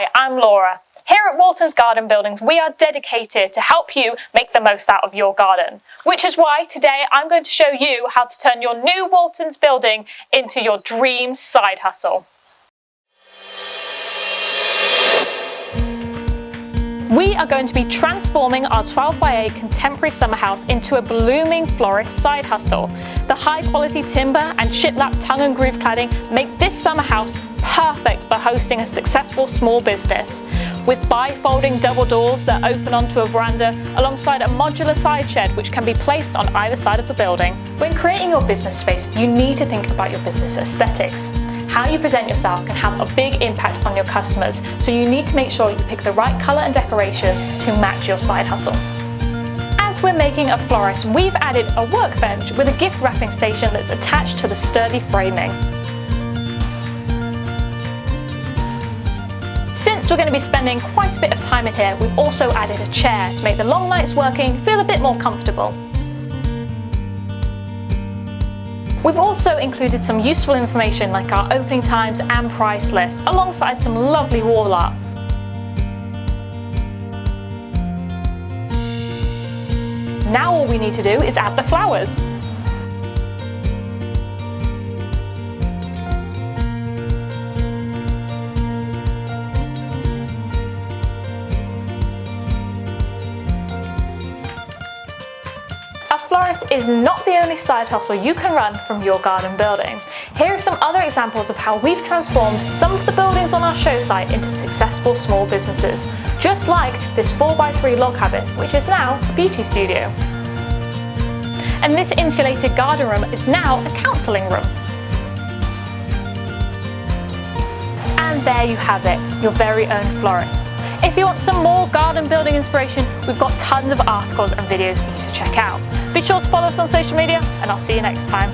Hi, I'm Laura. Here at Waltons Garden Buildings, we are dedicated to help you make the most out of your garden, which is why today I'm going to show you how to turn your new Waltons building into your dream side hustle. We are going to be transforming our 12x8 contemporary summer house into a blooming florist side hustle. The high quality timber and shiplap tongue and groove cladding make this summer house perfect for hosting a successful small business. With bifolding double doors that open onto a veranda alongside a modular side shed which can be placed on either side of the building. When creating your business space, you need to think about your business aesthetics. How you present yourself can have a big impact on your customers, so you need to make sure you pick the right colour and decorations to match your side hustle. As we're making a florist, we've added a workbench with a gift wrapping station that's attached to the sturdy framing. Since we're going to be spending quite a bit of time in here, we've also added a chair to make the long nights working feel a bit more comfortable. We've also included some useful information like our opening times and price list, alongside some lovely wall art. Now all we need to do is add the flowers. A florist is not the only side hustle you can run from your garden building. Here are some other examples of how we've transformed some of the buildings on our show site into successful small businesses, just like this 4x3 log cabin, which is now a beauty studio. And this insulated garden room is now a counselling room. And there you have it, your very own florist. If you want some more garden building inspiration, we've got tons of articles and videos for you to check out. Be sure to follow us on social media, and I'll see you next time.